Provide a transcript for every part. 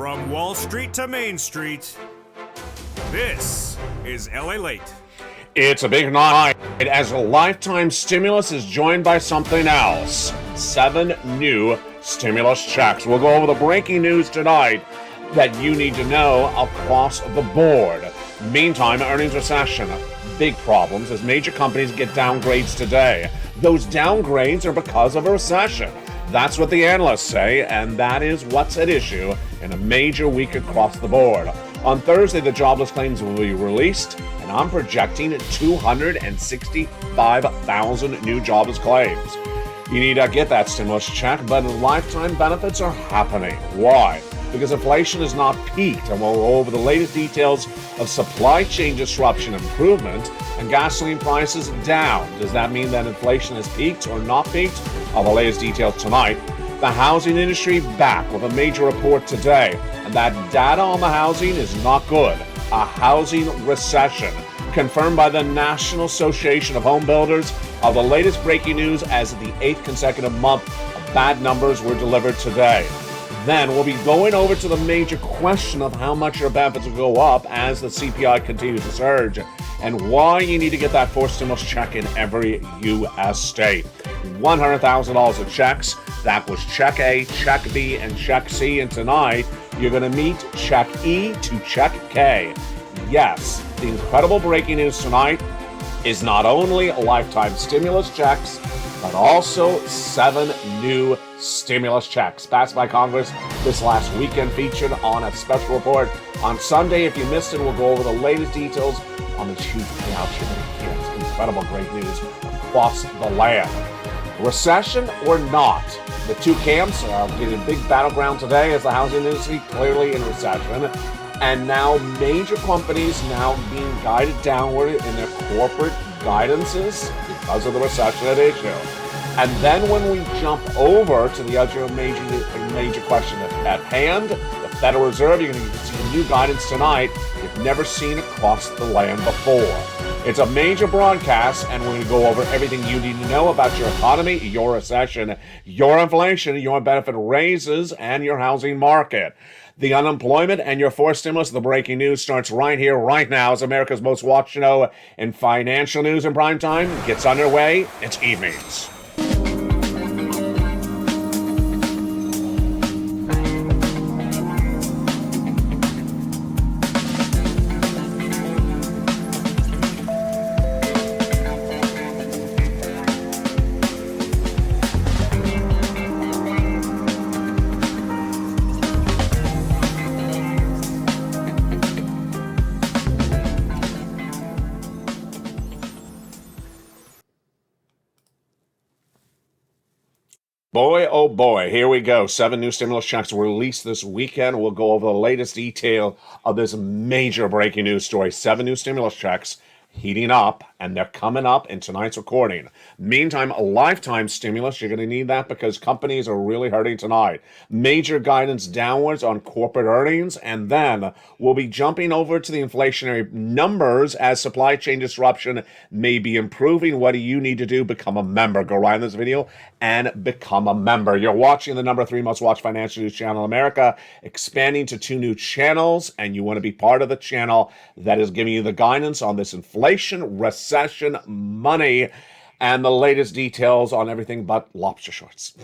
From Wall Street to Main Street, this is LALATE. It's a big night as a lifetime stimulus is joined by something else. 7 new stimulus checks. We'll go over the breaking news tonight that you need to know across the board. Meantime, earnings recession. Big problems as major companies get downgrades today. Those downgrades are because of a recession. That's what the analysts say, and that is what's at issue in a major week across the board. On Thursday, the jobless claims will be released, and I'm projecting 265,000 new jobless claims. You need to get that stimulus check, but lifetime benefits are happening. Why? Because inflation is not peaked, and we'll go over the latest details of supply chain disruption improvement and gasoline prices down. Does that mean that inflation has peaked or not peaked? All the latest details tonight. The housing industry back with a major report today, and that data on the housing is not good. A housing recession confirmed by the National Association of Home Builders. Of the latest breaking news as the 8th consecutive month of bad numbers were delivered today. Then we'll be going over to the major question of how much your benefits will go up as the CPI continues to surge, and why you need to get that forced stimulus check in every U.S. state. $100,000 of checks. That was Check A, Check B, and Check C. And tonight, you're going to meet Check E to Check K. Yes, the incredible breaking news tonight is not only lifetime stimulus checks, but also 7 new stimulus checks passed by Congress this last weekend, featured on a special report on Sunday. If you missed it, we'll go over the latest details on the huge payouts you're going to get. Incredible great news across the land. Recession or not? The two camps are getting a big battleground today as the housing industry clearly in recession. And now major companies now being guided downward in their corporate guidances because of the recession at issue. And then when we jump over to the other major question at hand, the Federal Reserve, you're going to see new guidance tonight you've never seen across the land before. It's a major broadcast, and we're going to go over everything you need to know about your economy, your recession, your inflation, your benefit raises, and your housing market. The unemployment and your forced stimulus. The breaking news starts right here, right now, as America's most watched show in financial news in prime time gets underway. It's evenings. Boy, oh boy, here we go. 7 new stimulus checks were released this weekend. We'll go over the latest detail of this major breaking news story. 7 new stimulus checks heating up, and they're coming up in tonight's recording. Meantime, a lifetime stimulus, you're going to need that because companies are really hurting tonight. Major guidance downwards on corporate earnings, and then we'll be jumping over to the inflationary numbers as supply chain disruption may be improving. What do you need to do? Become a member. Go right in this video and become a member. You're watching the number 3 most watched financial news channel in America, expanding to 2 new channels, and you want to be part of the channel that is giving you the guidance on this inflation, recession, money, and the latest details on everything but lobster shorts.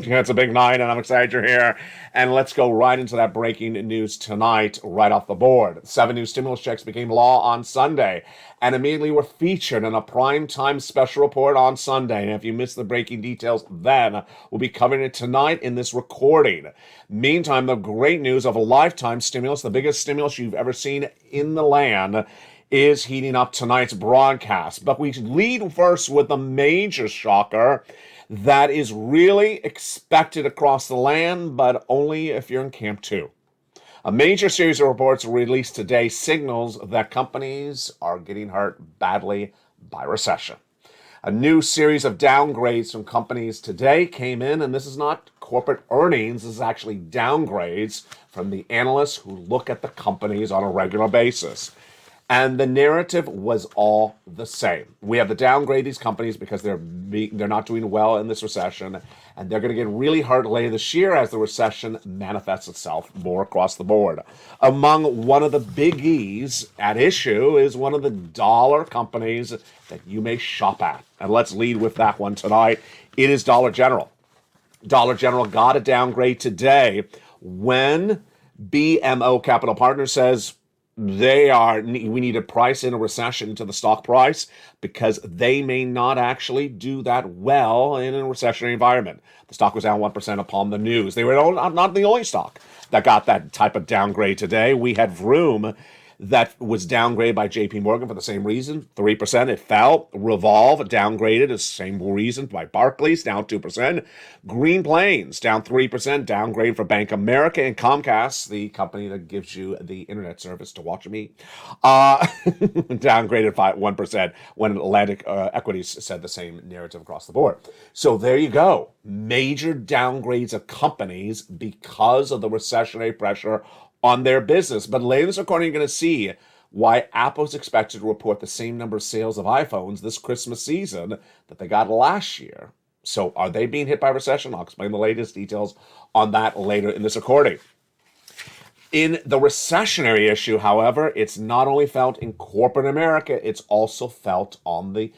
It's a big night, and I'm excited you're here. And let's go right into that breaking news tonight, right off the board. 7 new stimulus checks became law on Sunday, and immediately were featured in a primetime special report on Sunday. And if you missed the breaking details then, we'll be covering it tonight in this recording. Meantime, the great news of a lifetime stimulus, the biggest stimulus you've ever seen in the land, is heating up tonight's broadcast. But we lead first with the major shocker that is really expected across the land, but only if you're in Camp 2. A major series of reports released today signals that companies are getting hurt badly by recession. A new series of downgrades from companies today came in, and this is not corporate earnings, this is actually downgrades from the analysts who look at the companies on a regular basis. And the narrative was all the same. We have to downgrade these companies because they're not doing well in this recession, and they're going to get really hard later this year as the recession manifests itself more across the board. Among one of the biggies at issue is one of the dollar companies that you may shop at. And let's lead with that one tonight. It is Dollar General. Dollar General got a downgrade today when BMO Capital Partners says we need to price in a recession to the stock price because they may not actually do that well in a recessionary environment. The stock was down 1% upon the news. They were not the only stock that got that type of downgrade today. We had Vroom that was downgraded by JP Morgan for the same reason, 3%. It fell. Revolve downgraded the same reason by Barclays, down 2%. Green Plains down 3%, downgrade for Bank of America, and Comcast, the company that gives you the internet service to watch me, downgraded 1% when Atlantic Equities said the same narrative across the board. So there you go. Major downgrades of companies because of the recessionary pressure on their business. But later this recording, you're going to see why Apple is expected to report the same number of sales of iPhones this Christmas season that they got last year. So are they being hit by recession? I'll explain the latest details on that later in this recording. In the recessionary issue, however, it's not only felt in corporate America, it's also felt on the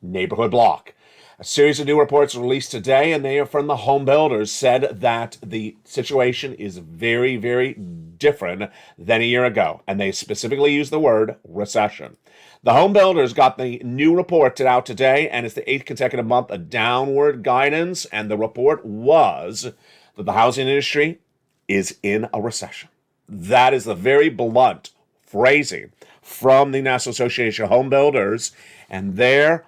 neighborhood block. A series of new reports released today, and they are from the home builders, said that the situation is very, very different than a year ago. And they specifically use the word recession. The home builders got the new report out today, and it's the 8th consecutive month of downward guidance. And the report was that the housing industry is in a recession. That is the very blunt phrasing from the National Association of Home Builders, and their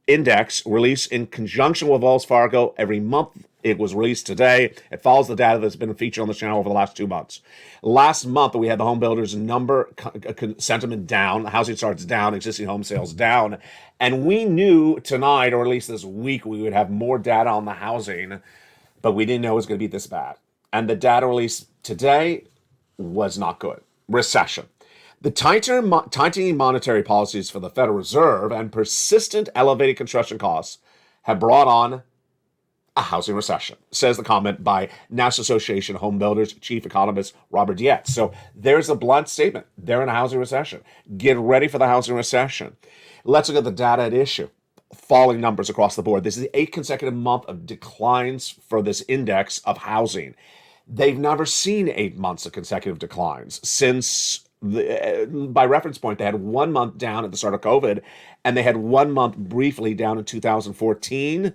index released in conjunction with Wells Fargo every month. It was released today. It follows the data that's been featured on the channel over the last 2 months. Last month, we had the home builders number sentiment down, housing starts down, existing home sales down. And we knew tonight, or at least this week, we would have more data on the housing, but we didn't know it was going to be this bad. And the data released today was not good. Recession. The tightening monetary policies for the Federal Reserve and persistent elevated construction costs have brought on a housing recession, says the comment by National Association of Home Builders Chief Economist Robert Dietz. So there's a blunt statement. They're in a housing recession. Get ready for the housing recession. Let's look at the data at issue. Falling numbers across the board. This is the 8th consecutive month of declines for this index of housing. They've never seen 8 months of consecutive declines since, by reference point, they had 1 month down at the start of COVID, and they had 1 month briefly down in 2014.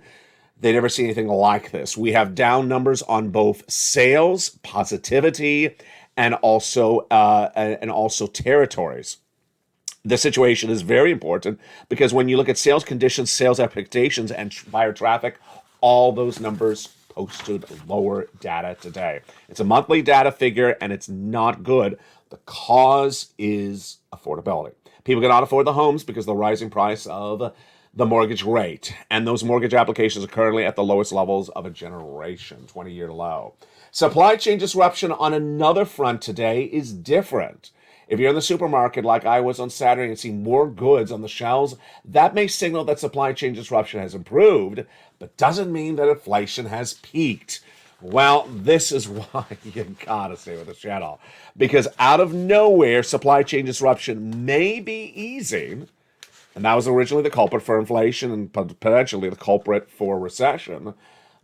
They never see anything like this. We have down numbers on both sales, positivity, and also territories. This situation is very important because when you look at sales conditions, sales expectations, and buyer traffic, all those numbers posted lower data today. It's a monthly data figure, and it's not good. The cause is affordability. People cannot afford the homes because of the rising price of the mortgage rate. And those mortgage applications are currently at the lowest levels of a generation, 20-year low. Supply chain disruption on another front today is different. If you're in the supermarket like I was on Saturday and see more goods on the shelves, that may signal that supply chain disruption has improved, but doesn't mean that inflation has peaked. Well, this is why you gotta stay with the channel. Because out of nowhere, supply chain disruption may be easing, and that was originally the culprit for inflation and potentially the culprit for recession.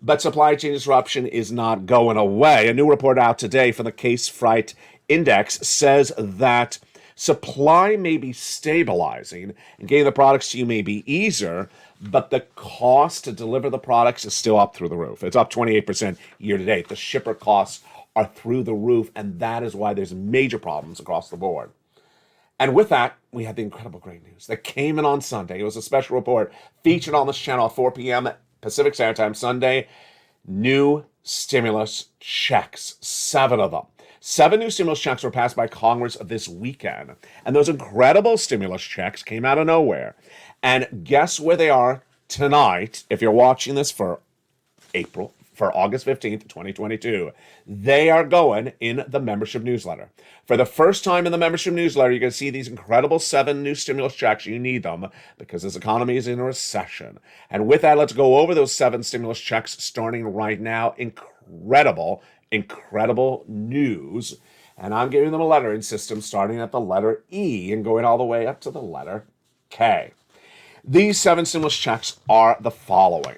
But supply chain disruption is not going away. A new report out today from the Case Freight Index says that supply may be stabilizing and getting the products to you may be easier, but the cost to deliver the products is still up through the roof. It's up 28% year to date. The shipper costs are through the roof, and that is why there's major problems across the board. And with that, we had the incredible great news that came in on Sunday. It was a special report featured on this channel at 4 p.m. Pacific Standard Time Sunday. New stimulus checks, 7 of them. 7 new stimulus checks were passed by Congress this weekend. And those incredible stimulus checks came out of nowhere. And guess where they are tonight, if you're watching this for April for August 15th, 2022. They are going in the membership newsletter. For the first time in the membership newsletter, you're going to see these incredible 7 new stimulus checks. You need them because this economy is in a recession. And with that, let's go over those 7 stimulus checks starting right now. Incredible news. And I'm giving them a lettering system starting at the letter E and going all the way up to the letter K. These 7 stimulus checks are the following.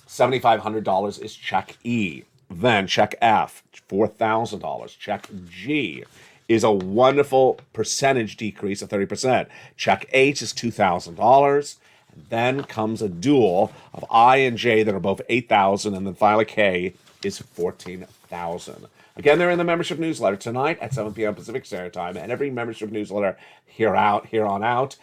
$7,500 is check E. Then check F, $4,000. Check G is a wonderful percentage decrease of 30%. Check H is $2,000. And then comes a dual of I and J that are both $8,000, and then finally K is $14,000. Again, they're in the membership newsletter tonight at 7 p.m. Pacific Standard Time, and every membership newsletter here on out.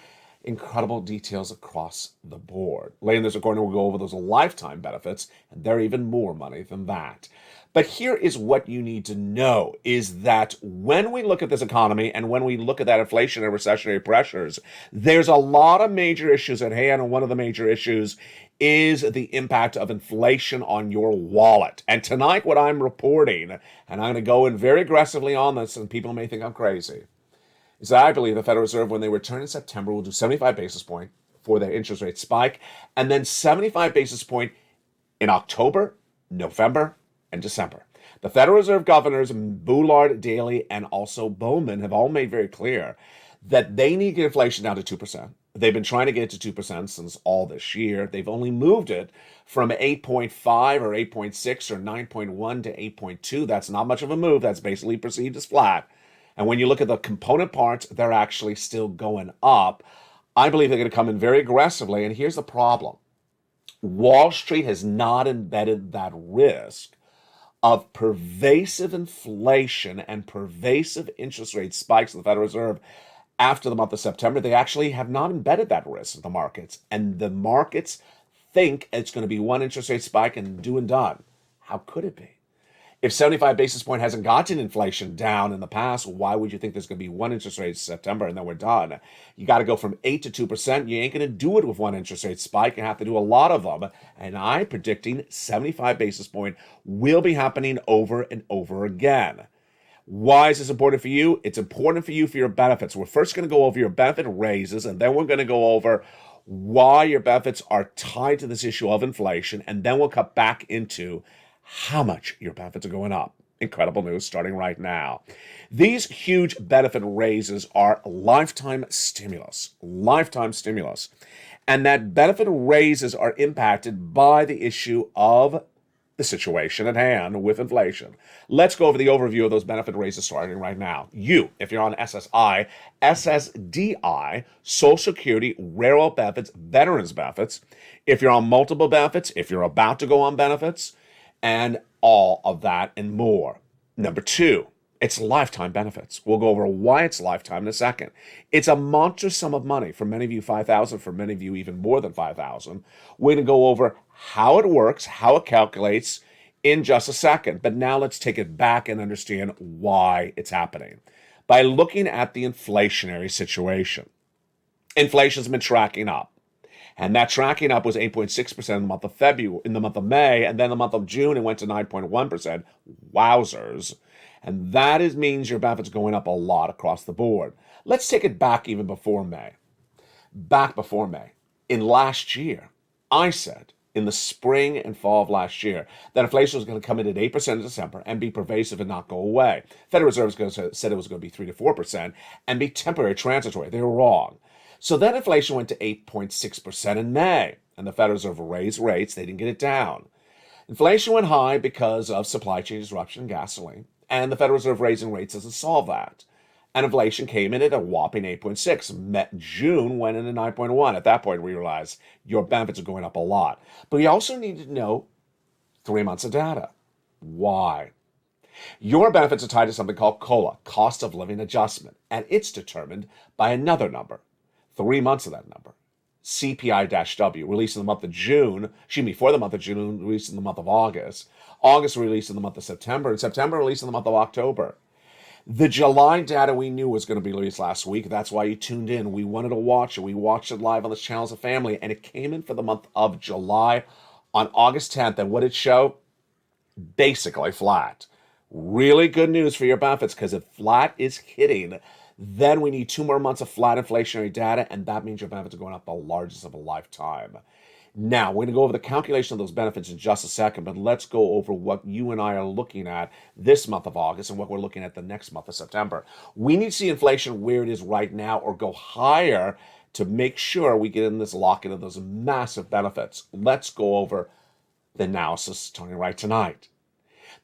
Incredible details across the board. Later in this recording, we'll go over those lifetime benefits, and they're even more money than that. But here is what you need to know, is that when we look at this economy and when we look at that inflation and recessionary pressures, there's a lot of major issues at hand, and one of the major issues is the impact of inflation on your wallet. And tonight, what I'm reporting, and I'm going to go in very aggressively on this, and people may think I'm crazy, is that I believe the Federal Reserve, when they return in September, will do 75 basis point for their interest rate spike, and then 75 basis point in October, November, and December. The Federal Reserve governors, Bullard, Daly, and also Bowman, have all made very clear that they need to get inflation down to 2%. They've been trying to get it to 2% since all this year. They've only moved it from 8.5 or 8.6 or 9.1 to 8.2. That's not much of a move. That's basically perceived as flat. And when you look at the component parts, they're actually still going up. I believe they're going to come in very aggressively. And here's the problem. Wall Street has not embedded that risk of pervasive inflation and pervasive interest rate spikes in the Federal Reserve after the month of September. They actually have not embedded that risk in the markets. And the markets think it's going to be one interest rate spike and do and done. How could it be? If 75 basis point hasn't gotten inflation down in the past, why would you think there's going to be one interest rate in September and then we're done? You got to go from 8 to 2%. You ain't going to do it with one interest rate spike. You have to do a lot of them. And I'm predicting 75 basis point will be happening over and over again. Why is this important for you? It's important for you for your benefits. We're first going to go over your benefit raises, and then we're going to go over why your benefits are tied to this issue of inflation, and then we'll cut back into how much your benefits are going up. Incredible news starting right now. These huge benefit raises are lifetime stimulus. And that benefit raises are impacted by the issue of the situation at hand with inflation. Let's go over the overview of those benefit raises starting right now. You, if you're on SSI, SSDI, Social Security, Railroad benefits, Veterans benefits, if you're on multiple benefits, if you're about to go on benefits, and all of that and more. Number 2, it's lifetime benefits. We'll go over why it's lifetime in a second. It's a monstrous sum of money. For many of you, $5,000. For many of you, even more than $5,000. We're going to go over how it works, how it calculates in just a second. But now let's take it back and understand why it's happening. By looking at the inflationary situation. Inflation's been tracking up. And that tracking up was 8.6% in the month of February, in the month of May, and then the month of June, it went to 9.1%. Wowzers. And that means your benefits going up a lot across the board. Let's take it back even before May. Back before May. In last year, I said in the spring and fall of last year that inflation was going to come in at 8% in December and be pervasive and not go away. Federal Reserve said it was going to be 3 to 4% and be temporary, transitory. They were wrong. So then inflation went to 8.6% in May, and the Federal Reserve raised rates. They didn't get it down. Inflation went high because of supply chain disruption in gasoline, and the Federal Reserve raising rates doesn't solve that. And inflation came in at a whopping 8.6. Met June went into 9.1. At that point, we realized your benefits are going up a lot. But we also need to know 3 months of data. Why? Your benefits are tied to something called COLA, cost of living adjustment, and it's determined by another number. 3 months of that number. CPI-W, released in the month of June, for the month of June, released in the month of August. August released in the month of September, and September released in the month of October. The July data we knew was going to be released last week. That's why you tuned in. We wanted to watch it. We watched it live on the channels of family, and it came in for the month of July on August 10th. And what did it show? basically flat. Really good news for your benefits, because if flat is hitting, then we need 2 more months of flat inflationary data, and that means your benefits are going up the largest of a lifetime. Now, we're going to go over the calculation of those benefits in just a second, but let's go over what you and I are looking at this month of August and what we're looking at the next month of September. We need to see inflation where it is right now or go higher to make sure we get in this lock-in of those massive benefits. Let's go over the analysis starting right tonight.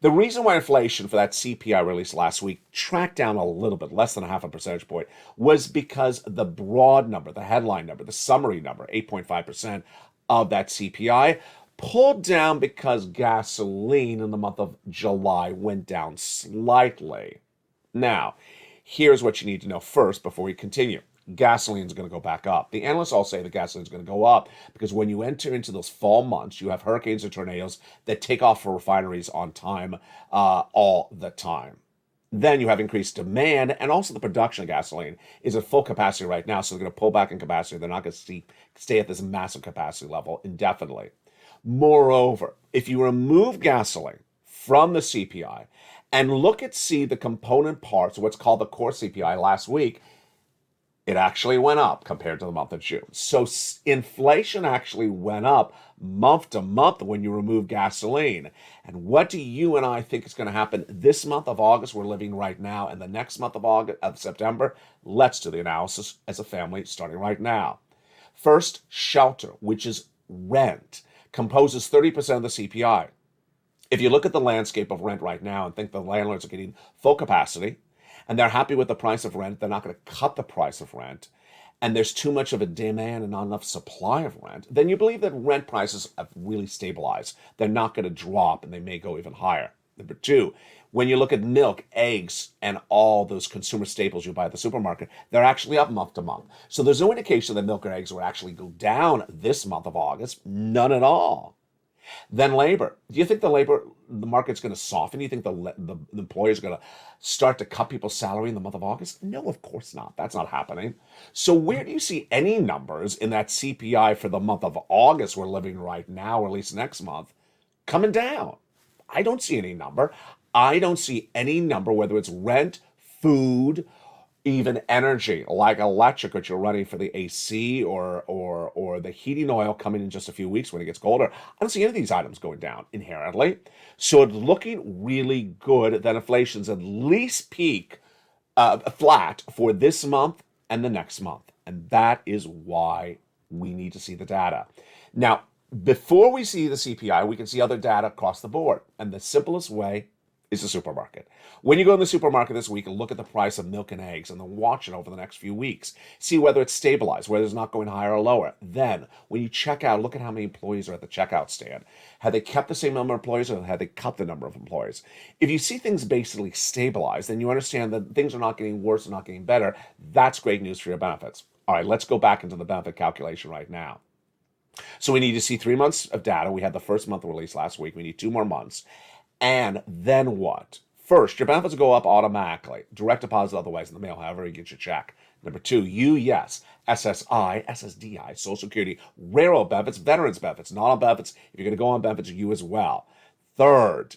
The reason why inflation for that CPI release last week tracked down a little bit, less than a half a percentage point, was because the broad number, the headline number, the summary number, 8.5% of that CPI, pulled down because gasoline in the month of July went down slightly. Now, here's what you need to know first before we continue. Gasoline is going to go back up. The analysts all say the gasoline is going to go up because when you enter into those fall months, you have hurricanes and tornadoes that take off for refineries on time all the time. Then you have increased demand, and also the production of gasoline is at full capacity right now, so they're going to pull back in capacity. They're not going to stay at this massive capacity level indefinitely. Moreover, if you remove gasoline from the CPI and see the component parts, what's called the core CPI last week, it actually went up compared to the month of June. So inflation actually went up month to month when you remove gasoline. And what do you and I think is going to happen this month of August we're living right now and the next month of September? Let's do the analysis as a family starting right now. First, shelter, which is rent, composes 30% of the CPI. If you look at the landscape of rent right now and think the landlords are getting full capacity, and they're happy with the price of rent, they're not going to cut the price of rent, and there's too much of a demand and not enough supply of rent, then you believe that rent prices have really stabilized. They're not going to drop, and they may go even higher. Number two, when you look at milk, eggs, and all those consumer staples you buy at the supermarket, they're actually up month to month. So there's no indication that milk or eggs will actually go down this month of August. None at all. Then labor. Do you think the market's going to soften? Do you think the employers are going to start to cut people's salary in the month of August? No, of course not. That's not happening. So where do you see any numbers in that CPI for the month of August we're living right now, or at least next month, coming down? I don't see any number. I don't see any number, whether it's rent, food, even energy like electric, which you're running for the AC or the heating oil coming in just a few weeks when it gets colder. I don't see any of these items going down inherently. So it's looking really good that inflation's at least flat for this month and the next month. And that is why we need to see the data. Now, before we see the CPI, we can see other data across the board. And the simplest way is the supermarket. When you go in the supermarket this week and look at the price of milk and eggs and then watch it over the next few weeks, see whether it's stabilized, whether it's not going higher or lower. Then, when you check out, look at how many employees are at the checkout stand. Have they kept the same number of employees, or have they cut the number of employees? If you see things basically stabilized, then you understand that things are not getting worse and not getting better. That's great news for your benefits. All right, let's go back into the benefit calculation right now. So we need to see 3 months of data. We had the first month released last week. We need 2 more months. And then what? First, your benefits go up automatically. Direct deposit otherwise in the mail, however you get your check. Number two, yes, SSI, SSDI, Social Security, railroad benefits, veterans benefits, non benefits. If you're going to go on benefits, you as well. Third,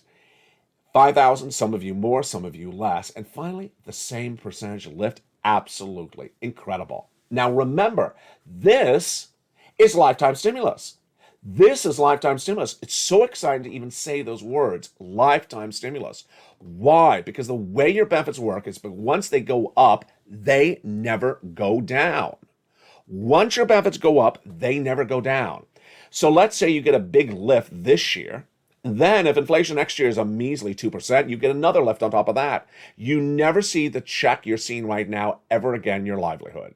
5,000, some of you more, some of you less. And finally, the same percentage lift. Absolutely incredible. Now remember, this is lifetime stimulus. This is lifetime stimulus. It's so exciting to even say those words, lifetime stimulus. Why? Because the way your benefits work is, but once they go up, they never go down. Once your benefits go up, they never go down. So let's say you get a big lift this year. Then if inflation next year is a measly 2%, you get another lift on top of that. You never see the check you're seeing right now ever again in your livelihood,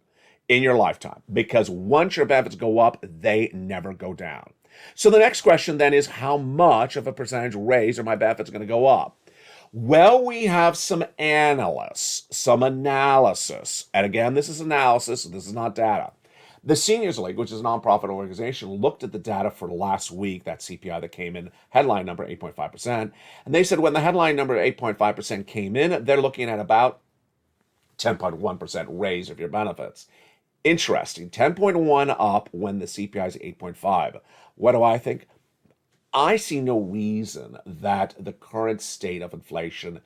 in your lifetime, because once your benefits go up, they never go down. So the next question then is, how much of a percentage raise are my benefits going to go up? Well, we have some analysts, some analysis. And again, this is analysis, this is not data. The Seniors League, which is a nonprofit organization, looked at the data for last week, that CPI that came in, headline number 8.5%. And they said when the headline number 8.5% came in, they're looking at about 10.1% raise of your benefits. Interesting, 10.1 up when the CPI is 8.5. What do I think? I see no reason that the current state of inflation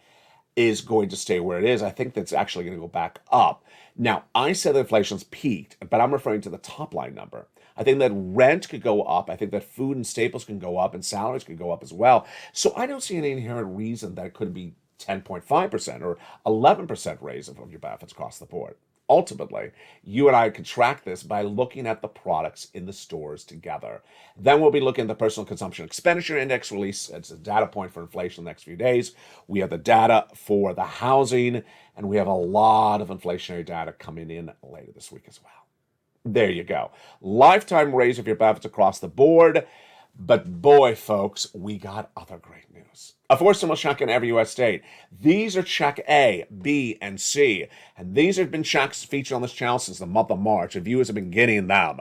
is going to stay where it is. I think that's actually going to go back up. Now, I said that inflation's peaked, but I'm referring to the top line number. I think that rent could go up. I think that food and staples can go up and salaries could go up as well. So I don't see any inherent reason that it could be 10.5% or 11% raise of your benefits across the board. Ultimately, you and I can track this by looking at the products in the stores together. Then we'll be looking at the personal consumption expenditure index release. It's a data point for inflation the next few days. We have the data for the housing, and we have a lot of inflationary data coming in later this week as well. There you go. Lifetime raise of your benefits across the board. But boy, folks, we got other great news. A fourth stimulus check in every U.S. state. These are check A, B, and C. And these have been checks featured on this channel since the month of March, and viewers have been getting them.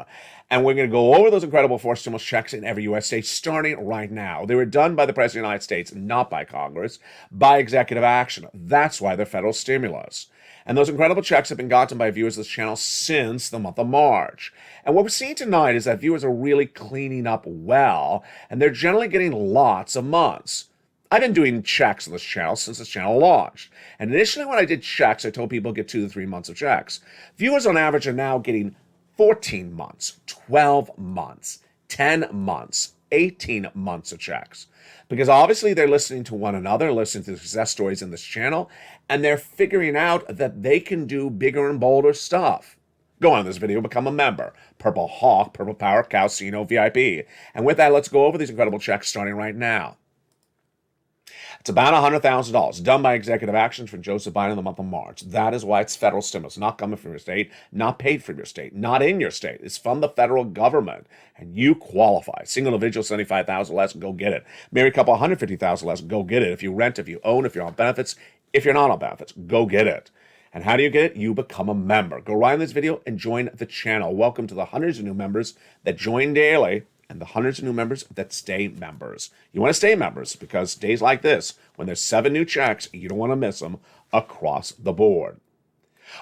And we're going to go over those incredible fourth stimulus checks in every U.S. state starting right now. They were done by the President of the United States, not by Congress, by executive action. That's why they're federal stimulus. And those incredible checks have been gotten by viewers of this channel since the month of March. And what we're seeing tonight is that viewers are really cleaning up well, and they're generally getting lots of months. I've been doing checks on this channel since this channel launched. And initially when I did checks, I told people to get 2 to 3 months of checks. Viewers on average are now getting 14 months, 12 months, 10 months, 18 months of checks. Because obviously they're listening to one another, listening to the success stories in this channel, and they're figuring out that they can do bigger and bolder stuff. Go on this video, become a member. Purple Hawk, Purple Power, Calcino, VIP. And with that, let's go over these incredible checks starting right now. It's about $100,000 done by executive actions for Joseph Biden in the month of March. That is why it's federal stimulus, not coming from your state, not paid from your state, not in your state. It's from the federal government, and you qualify. Single individual, $75,000 less, go get it. Married couple, $150,000 less, go get it. If you rent, if you own, if you're on benefits, if you're not on benefits, go get it. And how do you get it? You become a member. Go right in this video and join the channel. Welcome to the hundreds of new members that join daily and the hundreds of new members that stay members. You want to stay members because days like this, when there's 7 new checks, you don't want to miss them across the board.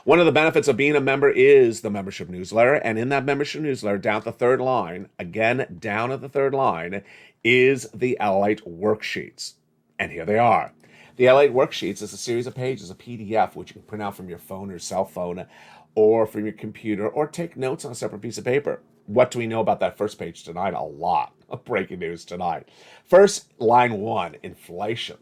One of the benefits of being a member is the membership newsletter. And in that membership newsletter, down at the third line, again, down at the third line, is the LALATE worksheets. And here they are. The LALATE worksheets is a series of pages, a PDF, which you can print out from your phone or cell phone or from your computer or take notes on a separate piece of paper. What do we know about that first page tonight? A lot of breaking news tonight. First, line 1, inflation.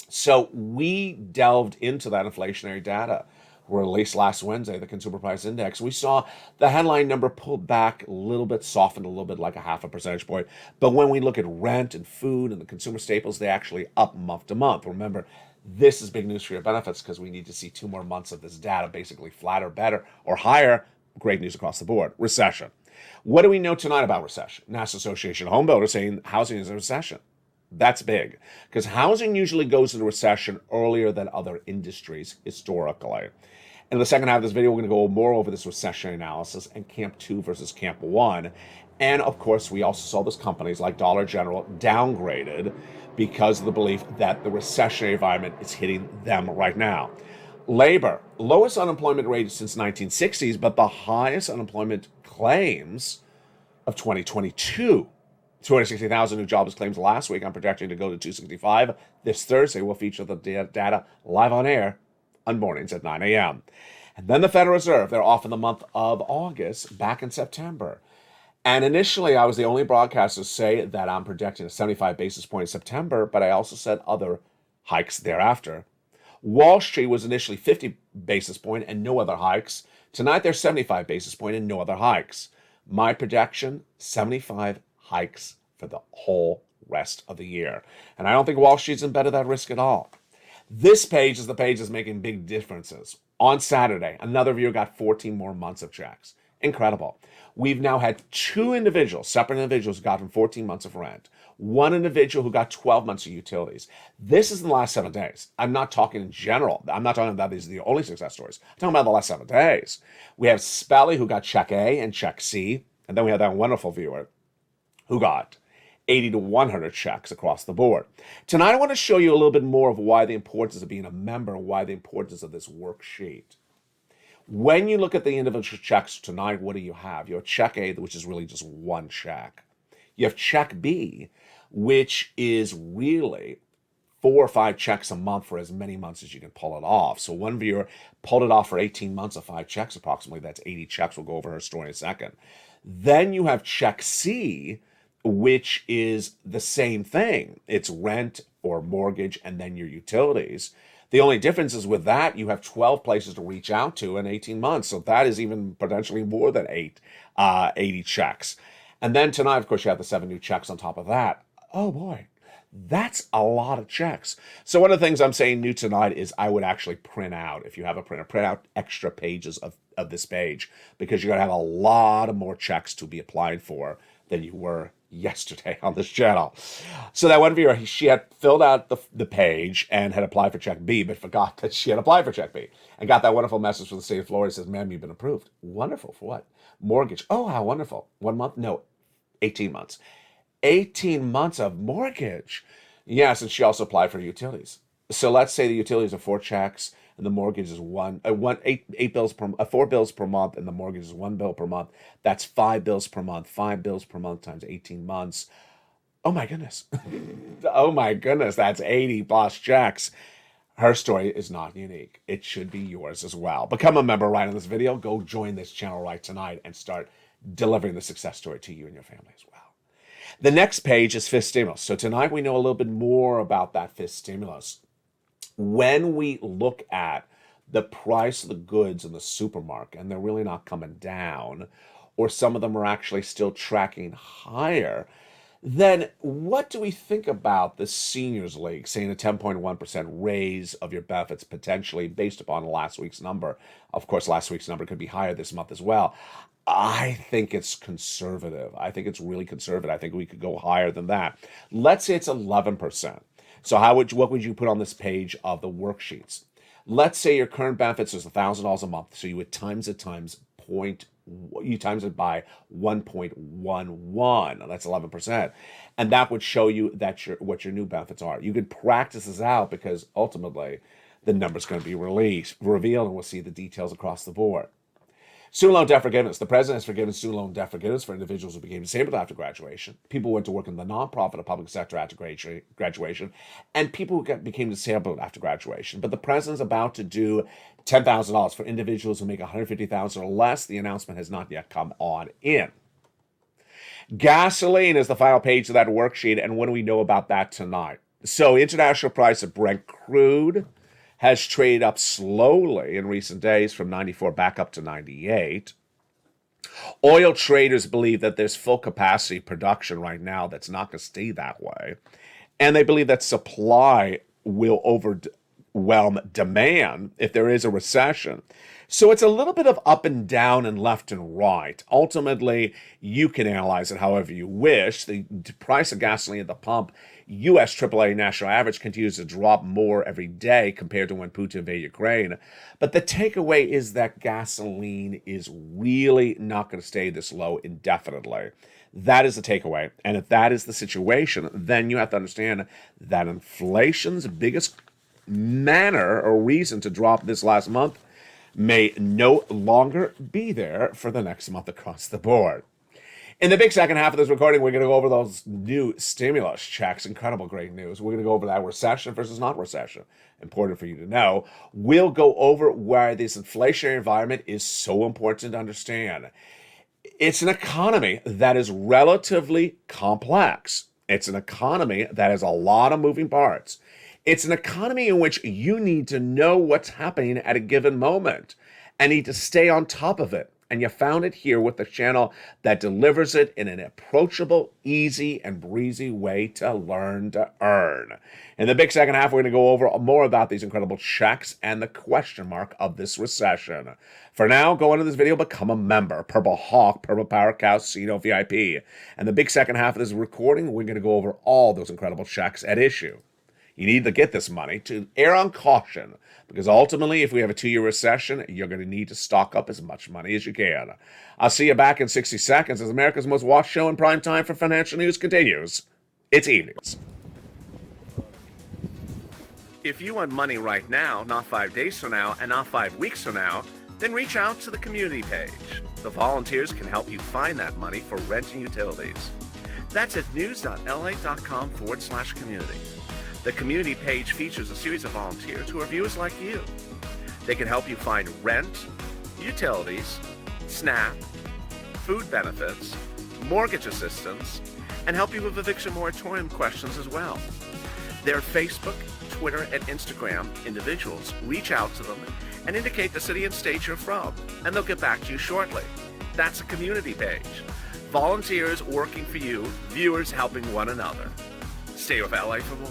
So we delved into that inflationary data released last Wednesday, the Consumer Price Index. We saw the headline number pulled back a little bit, softened a little bit, like a half a percentage point. But when we look at rent and food and the consumer staples, they actually up month to month. Remember, this is big news for your benefits because we need to see 2 more months of this data, basically flat or better or higher. Great news across the board. Recession. What do we know tonight about recession? National Association of Home Builders saying housing is in recession. That's big because housing usually goes into recession earlier than other industries historically. In the second half of this video, we're going to go more over this recession analysis and Camp 2 versus Camp 1. And of course, we also saw those companies like Dollar General downgraded because of the belief that the recessionary environment is hitting them right now. Labor, lowest unemployment rate since 1960s, but the highest unemployment claims of 2022. 260,000 new jobless claims last week. I'm projecting to go to 265 this Thursday. We'll feature the data live on air on mornings at 9 a.m. And then the Federal Reserve, they're off in the month of August, back in September. And initially, I was the only broadcaster to say that I'm projecting a 75 basis point in September, but I also said other hikes thereafter. Wall Street was initially 50 basis point and no other hikes. Tonight, they're 75 basis point and no other hikes. My projection, 75 hikes for the whole rest of the year. And I don't think Wall Street's embedded that risk at all. This page is the page that's making big differences. On Saturday, another viewer got 14 more months of checks. Incredible. We've now had 2 individuals, separate individuals, who got 14 months of rent. 1 individual who got 12 months of utilities. This is in the last 7 days. I'm not talking in general. I'm not talking about these are the only success stories. I'm talking about the last 7 days. We have Spelly who got check A and check C. And then we have that wonderful viewer who got 80 to 100 checks across the board. Tonight, I want to show you a little bit more of why the importance of being a member and why the importance of this worksheet. When you look at the individual checks tonight, what do you have? You have check A, which is really just 1 check. You have check B, which is really 4 or 5 checks a month for as many months as you can pull it off. So one viewer pulled it off for 18 months of 5 checks approximately. That's 80 checks. We'll go over her story in a second. Then you have check C, which is the same thing. It's rent or mortgage and then your utilities. The only difference is with that, you have 12 places to reach out to in 18 months. So that is even potentially more than 80 checks. And then tonight, of course, you have the 7 new checks on top of that. Oh boy, that's a lot of checks. So one of the things I'm saying new tonight is I would actually print out, if you have a printer, print out extra pages of this page, because you're going to have a lot of more checks to be applied for than you were yesterday on this channel. So that one viewer, she had filled out the page and had applied for check B, but forgot that she had applied for check B and got that wonderful message from the state of Florida. It says, ma'am, you've been approved. Wonderful. For what? Mortgage. Oh, how wonderful. 1 month? No, 18 months. 18 months of mortgage. Yes, and she also applied for utilities. So let's say the utilities are 4 checks and the mortgage is 8 bills per 4 bills per month, and the mortgage is 1 bill per month. That's 5 bills per month. 5 bills per month times 18 months. Oh my goodness. Oh my goodness, that's 80 plus checks. Her story is not unique. It should be yours as well. Become a member right in this video. Go join this channel right tonight and start delivering the success story to you and your family as well. The next page is fifth stimulus. So tonight we know a little bit more about that fifth stimulus. When we look at the price of the goods in the supermarket, and they're really not coming down, or some of them are actually still tracking higher, then what do we think about the Seniors League saying a 10.1% raise of your benefits potentially based upon last week's number? Of course, last week's number could be higher this month as well. I think it's conservative. I think it's really conservative. I think we could go higher than that. Let's say it's 11%. So what would you put on this page of the worksheets? Let's say your current benefits is $1,000 a month. So you would times it by 1.11. That's 11. And that would show you that what your new benefits are. You could practice this out because ultimately the number's going to be revealed, and we'll see the details across the board. Student loan debt forgiveness. The president has forgiven student loan debt forgiveness for individuals who became disabled after graduation, people who went to work in the nonprofit or public sector after graduation, and people who became disabled after graduation. But the president's about to do $10,000 for individuals who make $150,000 or less. The announcement has not yet come on in. Gasoline is the final page of that worksheet, and what do we know about that tonight? So international price of Brent crude has traded up slowly in recent days from 94 back up to 98. Oil traders believe that there's full capacity production right now that's not going to stay that way. And they believe that supply will overwhelm demand if there is a recession. So it's a little bit of up and down and left and right. Ultimately, you can analyze it however you wish. The price of gasoline at the pump, U.S. AAA national average, continues to drop more every day compared to when Putin invaded Ukraine. But the takeaway is that gasoline is really not going to stay this low indefinitely. That is the takeaway. And if that is the situation, then you have to understand that inflation's biggest manner or reason to drop this last month may no longer be there for the next month across the board. In the big second half of this recording, we're going to go over those new stimulus checks. Incredible, great news. We're going to go over that recession versus not recession. Important for you to know. We'll go over why this inflationary environment is so important to understand. It's an economy that is relatively complex. It's an economy that has a lot of moving parts. It's an economy in which you need to know what's happening at a given moment and need to stay on top of it. And you found it here with the channel that delivers it in an approachable, easy, and breezy way to learn to earn. In the big second half, we're going to go over more about these incredible checks and the question mark of this recession. For now, go into this video, become a member. Purple Hawk, Purple Power Cow, Casino VIP. And the big second half of this recording, we're going to go over all those incredible checks at issue. You need to get this money to err on caution, because ultimately, if we have a 2-year recession, you're going to need to stock up as much money as you can. I'll see you back in 60 seconds as America's most watched show in prime time for financial news continues. It's evenings. If you want money right now, not 5 days from now, and not 5 weeks from now, then reach out to the community page. The volunteers can help you find that money for rent and utilities. That's at news.lalate.com/community. The community page features a series of volunteers who are viewers like you. They can help you find rent, utilities, SNAP, food benefits, mortgage assistance, and help you with eviction moratorium questions as well. Their Facebook, Twitter, and Instagram individuals reach out to them and indicate the city and state you're from, and they'll get back to you shortly. That's a community page. Volunteers working for you, viewers helping one another. Stay with LA for more.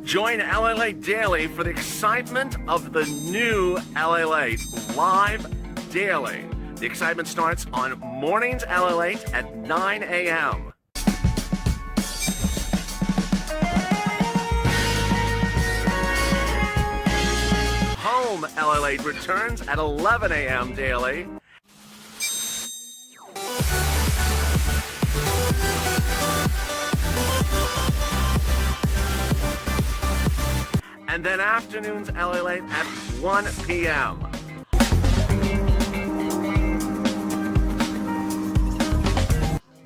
Join LALATE Daily for the excitement of the new LALATE live daily. The excitement starts on mornings LALATE at 9 a.m. Home LALATE returns at 11 a.m. daily. And then afternoons LALATE at 1 p.m.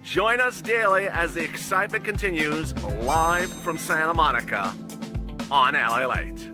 Join us daily as the excitement continues live from Santa Monica on LALATE.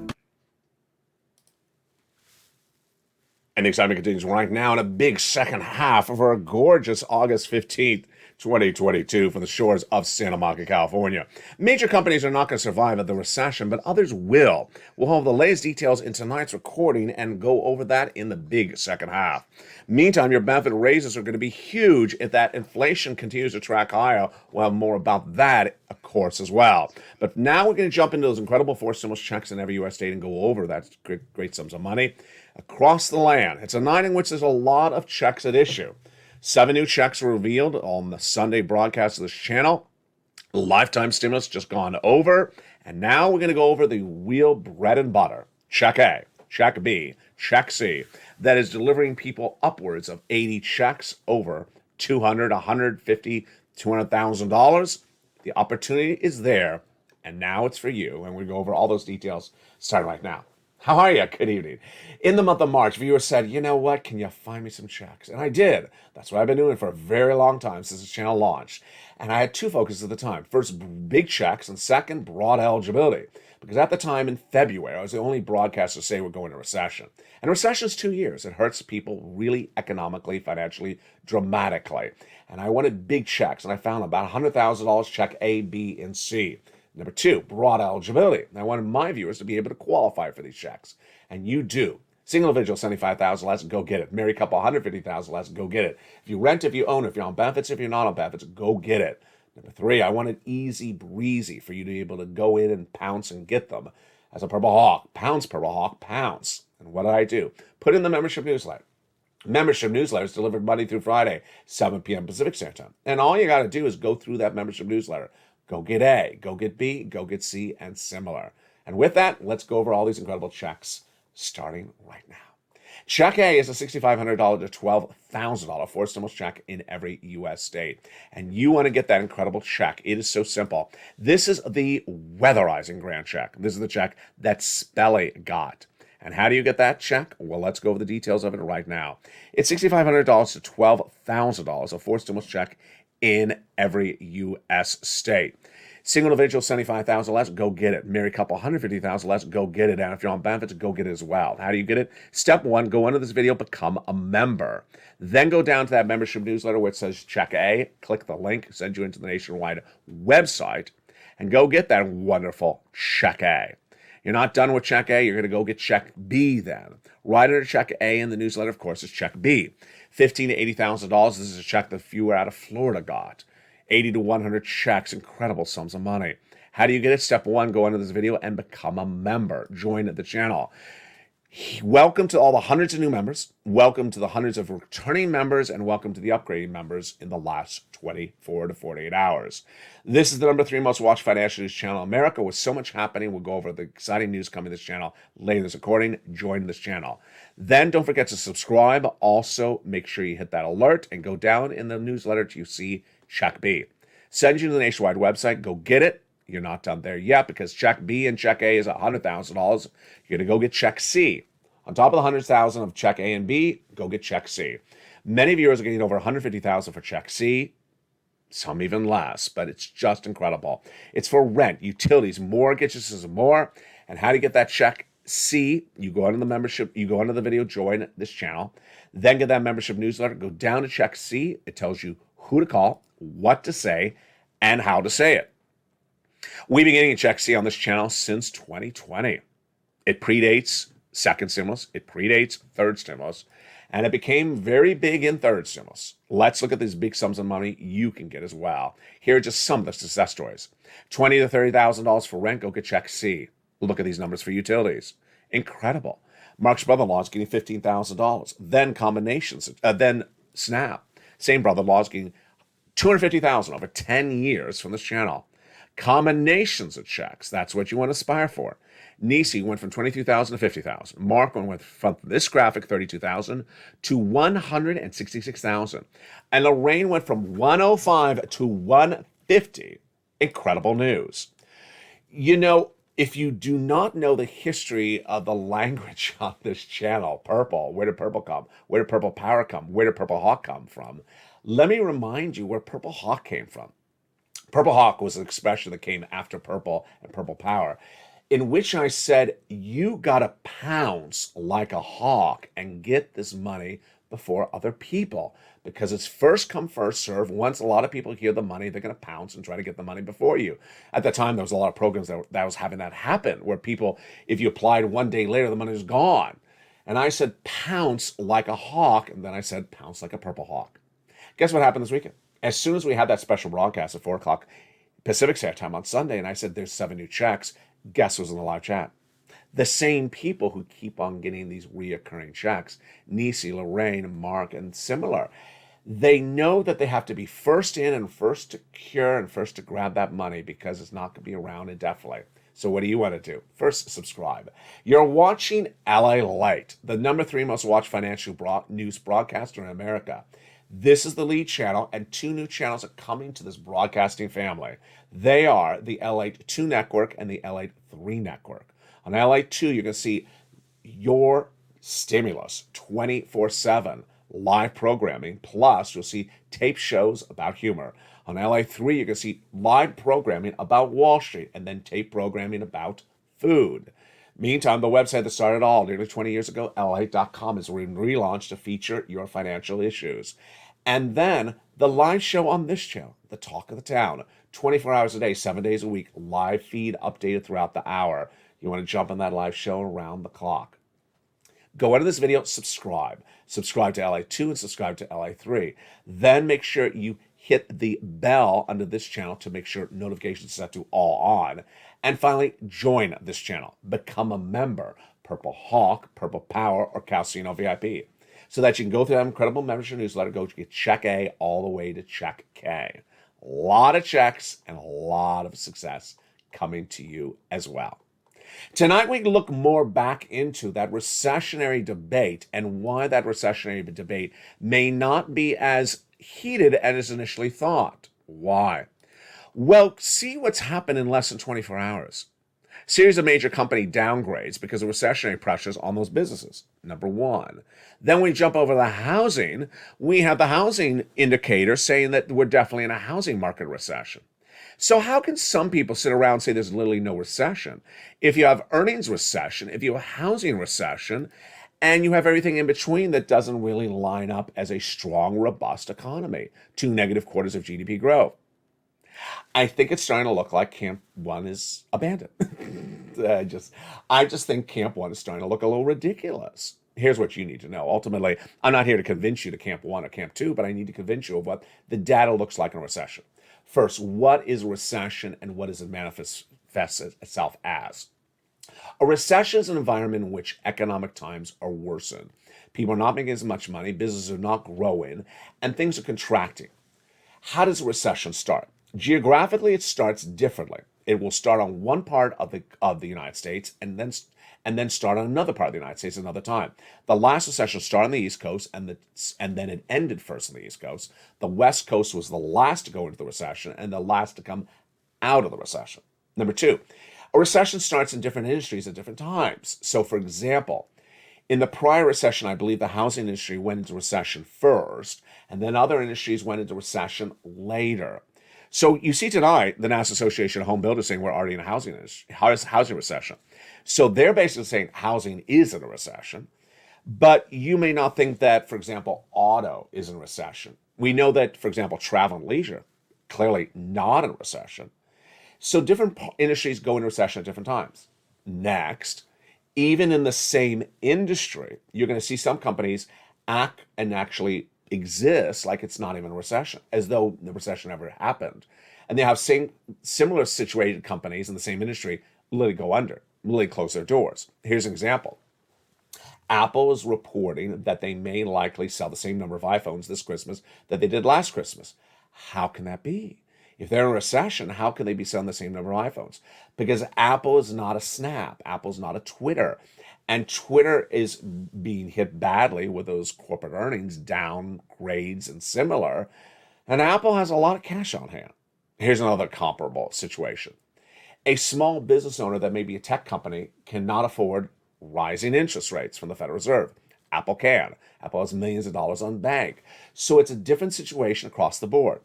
And the excitement continues right now in a big second half of our gorgeous August 15th, 2022 from the shores of Santa Monica, California. Major companies are not going to survive at the recession, but others will. We'll have the latest details in tonight's recording and go over that in the big second half. Meantime, your benefit raises are going to be huge if that inflation continues to track higher. We'll have more about that, of course, as well. But now we're going to jump into those incredible forced stimulus checks in every U.S. state and go over that great sums of money across the land. It's a night in which there's a lot of checks at issue. 7 new checks were revealed on the Sunday broadcast of this channel. Lifetime stimulus just gone over. And now we're going to go over the real bread and butter. Check A, Check B, Check C. That is delivering people upwards of 80 checks over $200, $150, $200,000. The opportunity is there. And now it's for you. And we go over all those details starting right now. How are you? Good evening. In the month of March, viewers said, you know what? Can you find me some checks? And I did. That's what I've been doing for a very long time since the channel launched. And I had two focuses at the time. First, big checks, and second, broad eligibility. Because at the time in February, I was the only broadcaster to say we're going to recession. And recession is 2 years. It hurts people really economically, financially, dramatically. And I wanted big checks, and I found about $100,000 check A, B, and C. Number two, broad eligibility. I wanted my viewers to be able to qualify for these checks. And you do. Single individual, $75,000 less, go get it. Married couple, $150,000 less, go get it. If you rent, if you own, if you're on benefits, if you're not on benefits, go get it. Number three, I wanted easy breezy for you to be able to go in and pounce and get them. As a Purple Hawk, pounce, Purple Hawk, pounce. And what did I do? Put in the membership newsletter. Membership newsletter is delivered Monday through Friday, 7 p.m. Pacific Standard Time. And all you got to do is go through that membership newsletter. Go get A, go get B, go get C, and similar. And with that, let's go over all these incredible checks, starting right now. Check A is a $6,500 to $12,000 forced stimulus check in every U.S. state. And you want to get that incredible check. It is so simple. This is the weatherizing grant check. This is the check that Spelly got. And how do you get that check? Well, let's go over the details of it right now. It's $6,500 to $12,000, a forced stimulus check in every U.S. state. Single individual, $75,000 less, go get it. Married couple, $150,000 less, go get it. And if you're on benefits, go get it as well. How do you get it? Step one, go under this video, become a member. Then go down to that membership newsletter where it says Check A, click the link, send you into the nationwide website, and go get that wonderful Check A. You're not done with Check A, you're going to go get Check B then. Right under Check A in the newsletter, of course, is Check B. $15,000 to $80,000. This is a check that fewer out of Florida got. 80 to 100 checks, incredible sums of money. How do you get it? Step one, go under this video and become a member. Join the channel. Welcome to all the hundreds of new members. Welcome to the hundreds of returning members, and welcome to the upgrading members in the last 24 to 48 hours. This is the number 3 most watched financial news channel in America with so much happening. We'll go over the exciting news coming to this channel later in this recording. Join this channel. Then don't forget to subscribe. Also, make sure you hit that alert and go down in the newsletter till you see Check B. Send you to the nationwide website. Go get it. You're not done there yet because Check B and Check A is $100,000. You're going to go get Check C. On top of the $100,000 of Check A and B, go get Check C. Many viewers are getting over 150,000 for check C, some even less, but it's just incredible. It's for rent, utilities, mortgages is more. And how to get that check C, you go under the membership, you go under the video, join this channel, then get that membership newsletter, go down to check C. It tells you who to call, what to say, and how to say it. We've been getting check C on this channel since 2020. It predates second stimulus, it predates third stimulus, and it became very big in third stimulus. Let's look at these big sums of money you can get as well. Here are just some of the success stories. $20,000 to $30,000 for rent, go get check C. Look at these numbers for utilities. Incredible. Mark's brother-in-law is getting $15,000. Then combinations, then SNAP. Same brother-in-law is getting $250,000 over 10 years from this channel. Combinations of checks, that's what you want to aspire for. Nisi went from $22,000 to $50,000. Mark went from this graphic, $32,000 to $166,000. And Lorraine went from $105 to $150. Incredible news. You know, if you do not know the history of the language on this channel, purple, where did purple come? Where did purple power come? Where did purple hawk come from? Let me remind you where purple hawk came from. Purple hawk was an expression that came after purple and purple power, in which I said, you gotta pounce like a hawk and get this money before other people, because it's first come, first serve. Once a lot of people hear the money, they're going to pounce and try to get the money before you. At the time, there was a lot of programs that was having that happen, where people, if you applied one day later, the money was gone. And I said, pounce like a hawk, and then I said, pounce like a purple hawk. Guess what happened this weekend? As soon as we had that special broadcast at 4 o'clock Pacific Standard Time on Sunday, and I said, there's 7 new checks, guess who's in the live chat? The same people who keep on getting these reoccurring checks, Nisi, Lorraine, Mark, and similar. They know that they have to be first in and first to cure and first to grab that money, because it's not going to be around indefinitely. So what do you want to do? First, subscribe. You're watching LALATE, the #3 most watched financial news broadcaster in America. This is the lead channel, and 2 new channels are coming to this broadcasting family. They are the LATE2 network and the LATE3 network. On LA2, you're going to see your stimulus 24/7 live programming, plus you'll see tape shows about humor. On LA3, you're going to see live programming about Wall Street and then tape programming about food. Meantime, the website that started all nearly 20 years ago, LALATE.com, is relaunched to feature your financial issues. And then the live show on this channel, the Talk of the Town, 24 hours a day, 7 days a week, live feed updated throughout the hour. You want to jump on that live show around the clock. Go into this video, subscribe. Subscribe to LA2 and subscribe to LA3. Then make sure you hit the bell under this channel to make sure notifications set to all on. And finally, join this channel. Become a member, Purple Hawk, Purple Power, or Casino VIP, so that you can go through that incredible membership newsletter, go to get check A all the way to check K. A lot of checks and a lot of success coming to you as well. Tonight, we look more back into that recessionary debate and why that recessionary debate may not be as heated as initially thought. Why? Well, see what's happened in less than 24 hours. Series of major company downgrades because of recessionary pressures on those businesses, number one. Then we jump over the housing. We have the housing indicator saying that we're definitely in a housing market recession. So how can some people sit around and say there's literally no recession? If you have earnings recession, if you have housing recession, and you have everything in between that doesn't really line up as a strong, robust economy, 2 negative quarters of GDP growth. I think it's starting to look like Camp 1 is abandoned. I just think Camp 1 is starting to look a little ridiculous. Here's what you need to know. Ultimately, I'm not here to convince you to Camp 1 or Camp 2, but I need to convince you of what the data looks like in a recession. First, what is a recession and what does it manifest itself as? A recession is an environment in which economic times are worsened. People are not making as much money, businesses are not growing, and things are contracting. How does a recession start? Geographically, it starts differently. It will start on one part of the United States and then start on another part of the United States another time. The last recession started on the East Coast and then it ended first on the East Coast. The West Coast was the last to go into the recession and the last to come out of the recession. Number 2, a recession starts in different industries at different times. So, for example, In the prior recession, I believe the housing industry went into recession first, and then other industries went into recession later. So you see tonight, the National Association of Home Builders saying we're already in a housing recession. So they're basically saying housing is in a recession. But you may not think that, for example, auto is in recession. We know that, for example, travel and leisure, clearly not in a recession. So different industries go into recession at different times. Next, even in the same industry, you're going to see some companies act and actually exist like it's not even a recession, as though the recession never happened. And they have similar situated companies in the same industry literally go under, literally close their doors. Here's an example. Apple is reporting that they may likely sell the same number of iPhones this Christmas that they did last Christmas. How can that be? If they're in a recession, how can they be selling the same number of iPhones? Because Apple is not a Snap. Apple's not a Twitter. And Twitter is being hit badly with those corporate earnings, downgrades, and similar. And Apple has a lot of cash on hand. Here's another comparable situation. A small business owner that may be a tech company cannot afford rising interest rates from the Federal Reserve. Apple can. Apple has millions of dollars on bank. So it's a different situation across the board.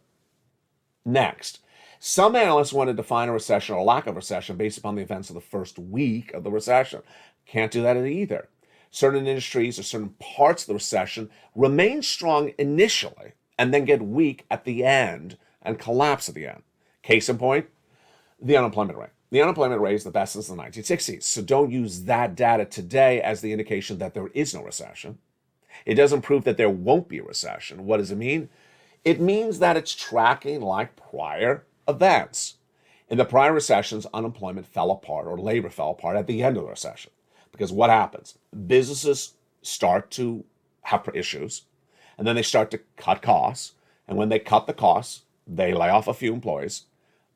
Next, some analysts want to define a recession or lack of recession based upon the events of the first week of the recession. Can't do that either. Certain industries or certain parts of the recession remain strong initially and then get weak at the end and collapse at the end. Case in point, the unemployment rate. The unemployment rate is the best since the 1960s. So don't use that data today as the indication that there is no recession. It doesn't prove that there won't be a recession. What does it mean? It means that it's tracking like prior events. In the prior recessions, unemployment fell apart or labor fell apart at the end of the recession. Because what happens? Businesses start to have issues, and then they start to cut costs. And when they cut the costs, they lay off a few employees.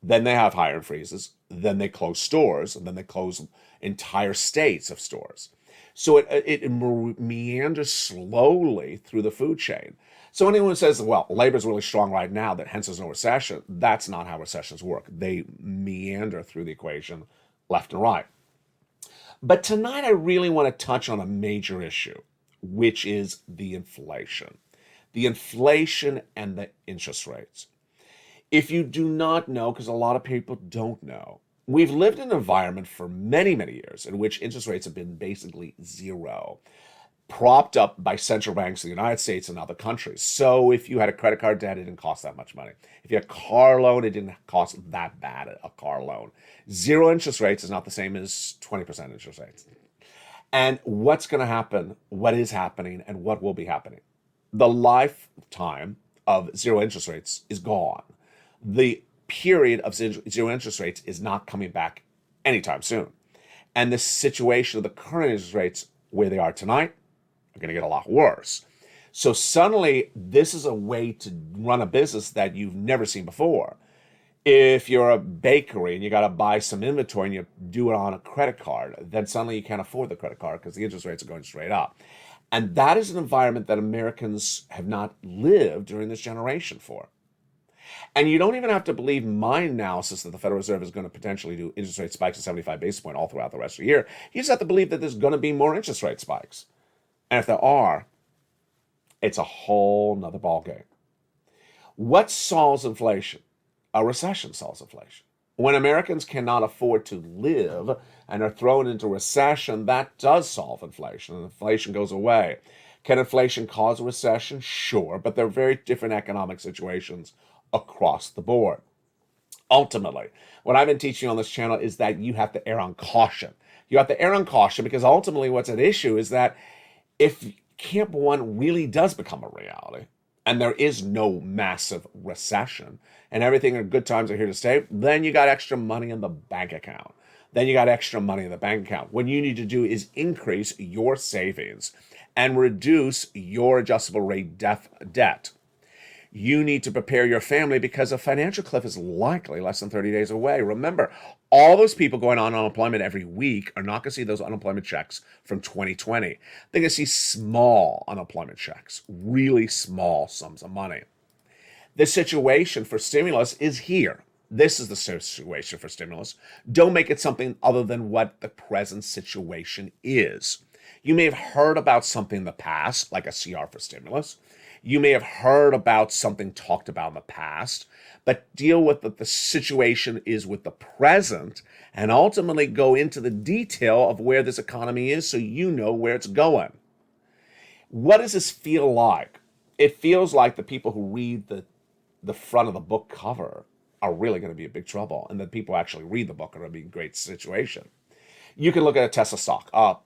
Then they have hiring freezes. Then they close stores, and then they close entire states of stores. So it meanders slowly through the food chain. So anyone who says, well, labor's really strong right now, that hence there's no recession, that's not how recessions work. They meander through the equation left and right. But tonight I really want to touch on a major issue, which is the inflation. The inflation and the interest rates. If you do not know, because a lot of people don't know, we've lived in an environment for many, many years in which interest rates have been basically zero, propped up by central banks in the United States and other countries. So if you had a credit card debt, it didn't cost that much money. If you had a car loan, it didn't cost that bad, a car loan. Zero interest rates is not the same as 20% interest rates. And what's going to happen, what is happening, and what will be happening? The lifetime of zero interest rates is gone. The period of zero interest rates is not coming back anytime soon. And the situation of the current interest rates where they are tonight are going to get a lot worse. So suddenly, this is a way to run a business that you've never seen before. If you're a bakery and you got to buy some inventory and you do it on a credit card, then suddenly you can't afford the credit card because the interest rates are going straight up. And that is an environment that Americans have not lived during this generation for. And you don't even have to believe my analysis that the Federal Reserve is going to potentially do interest rate spikes of 75 basis points all throughout the rest of the year. You just have to believe that there's going to be more interest rate spikes. And if there are, it's a whole nother ballgame. What solves inflation? A recession solves inflation. When Americans cannot afford to live and are thrown into recession, that does solve inflation, and inflation goes away. Can inflation cause a recession? Sure, but they're very different economic situations across the board. Ultimately, what I've been teaching on this channel is that you have to err on caution. You have to err on caution because ultimately what's at issue is that if Camp 1 really does become a reality, and there is no massive recession, and everything in good times are here to stay, then you got extra money in the bank account. Then you got extra money in the bank account. What you need to do is increase your savings and reduce your adjustable rate debt. You need to prepare your family because a financial cliff is likely less than 30 days away. Remember, all those people going on unemployment every week are not going to see those unemployment checks from 2020. They're going to see small unemployment checks, really small sums of money. The situation for stimulus is here. This is the situation for stimulus. Don't make it something other than what the present situation is. You may have heard about something in the past, like a CR for stimulus. You may have heard about something talked about in the past, but deal with what the situation is with the present and ultimately go into the detail of where this economy is so you know where it's going. What does this feel like? It feels like the people who read the front of the book cover are really going to be in big trouble, and the people who actually read the book are going to be in a great situation. You can look at a Tesla stock up,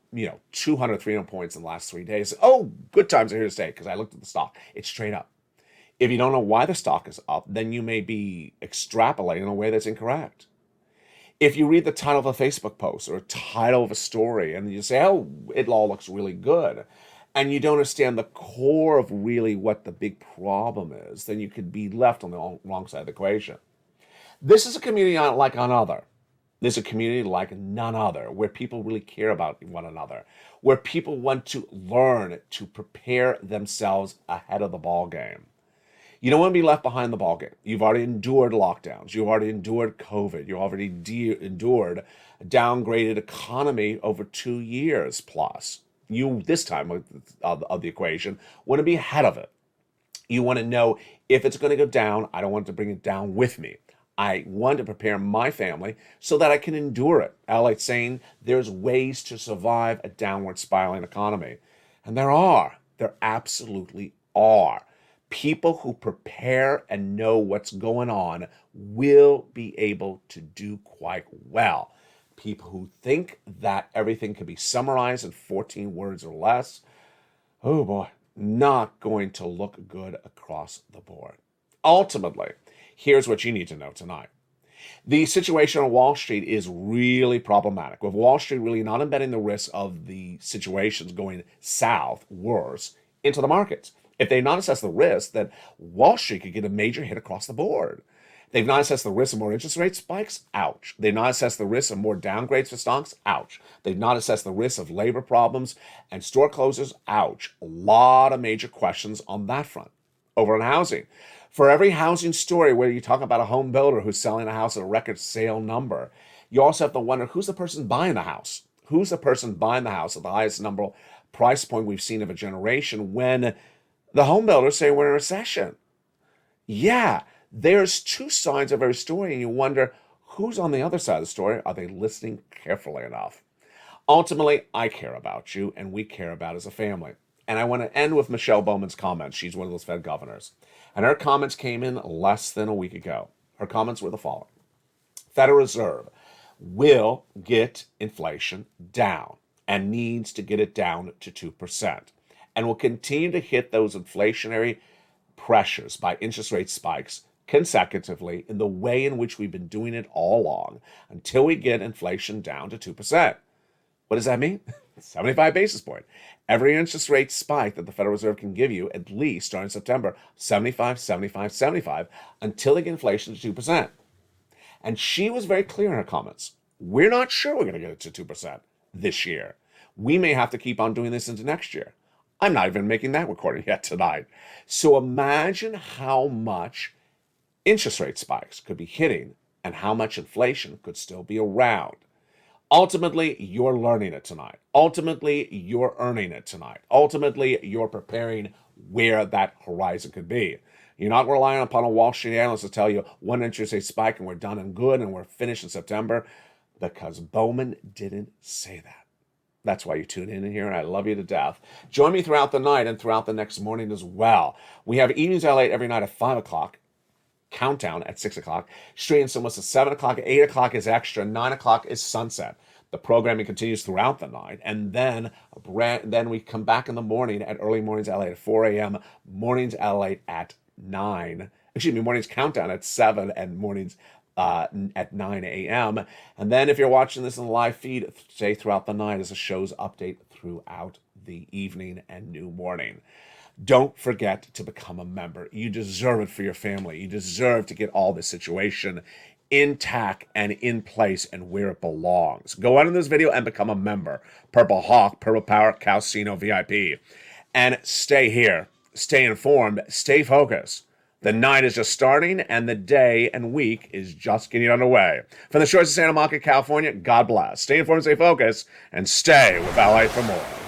200, 300 points in the last 3 days. Oh, good times are here to stay because I looked at the stock. It's straight up. If you don't know why the stock is up, then you may be extrapolating in a way that's incorrect. If you read the title of a Facebook post or a title of a story and you say, oh, it all looks really good, and you don't understand the core of really what the big problem is, then you could be left on the wrong side of the equation. This is a community like none other. This is a community like none other, where people really care about one another, where people want to learn to prepare themselves ahead of the ball game. You don't want to be left behind the ball game. You've already endured lockdowns. You've already endured COVID. You've already endured a downgraded economy over 2 years plus. You, this time of the equation, want to be ahead of it. You want to know if it's going to go down, I don't want to bring it down with me. I want to prepare my family so that I can endure it. I like saying there's ways to survive a downward spiraling economy. And there absolutely are. People who prepare and know what's going on will be able to do quite well. People who think that everything can be summarized in 14 words or less, oh boy, not going to look good across the board. Ultimately, here's what you need to know tonight. The situation on Wall Street is really problematic, with Wall Street really not embedding the risk of the situations going south, worse, into the markets. If they not assess the risk, that Wall Street could get a major hit across the board. They've not assessed the risk of more interest rate spikes, ouch. They've not assessed the risk of more downgrades for stocks, ouch. They've not assessed the risk of labor problems and store closures, ouch. A lot of major questions on that front. Over on housing. For every housing story where you talk about a home builder who's selling a house at a record sale number, you also have to wonder who's the person buying the house? Who's the person buying the house at the highest number price point we've seen of a generation when the home builders say we're in a recession? Yeah, there's two sides of every story, and you wonder who's on the other side of the story. Are they listening carefully enough? Ultimately, I care about you, and we care about as a family. And I want to end with Michelle Bowman's comments. She's one of those Fed governors. And her comments came in less than a week ago. Her comments were the following. Federal Reserve will get inflation down and needs to get it down to 2% and will continue to hit those inflationary pressures by interest rate spikes consecutively in the way in which we've been doing it all along until we get inflation down to 2%. What does that mean? 75 basis points. Every interest rate spike that the Federal Reserve can give you, at least starting September, 75, 75, 75, until they get inflation to 2%. And she was very clear in her comments. We're not sure we're going to get it to 2% this year. We may have to keep on doing this into next year. I'm not even making that recording yet tonight. So imagine how much interest rate spikes could be hitting and how much inflation could still be around. Ultimately, you're learning it tonight. Ultimately, you're earning it tonight. Ultimately, you're preparing where that horizon could be. You're not relying upon a Wall Street analyst to tell you one interest rate spike and we're done and good and we're finished in September, because Bowman didn't say that. That's why you tune in here, and I love you to death. Join me throughout the night and throughout the next morning as well. We have Evenings LALATE every night at 5 o'clock. Countdown at 6 o'clock. Straight and Seamless at 7 o'clock. 8 o'clock is extra. 9 o'clock is sunset. The programming continues throughout the night. And then we come back in the morning at Early Mornings LALATE at 4 a.m. Mornings LALATE at 9. Excuse me, Mornings Countdown at 7 and Mornings at 9 a.m. And then if you're watching this in the live feed, stay throughout the night as the show's update throughout the evening and new morning. Don't forget to become a member. You deserve it for your family. You deserve to get all this situation intact and in place and where it belongs. Go out in this video and become a member. Purple Hawk, Purple Power, Calcino VIP. And stay here. Stay informed. Stay focused. The night is just starting and the day and week is just getting underway. From the shores of Santa Monica, California, God bless. Stay informed, stay focused, and stay with LA for more.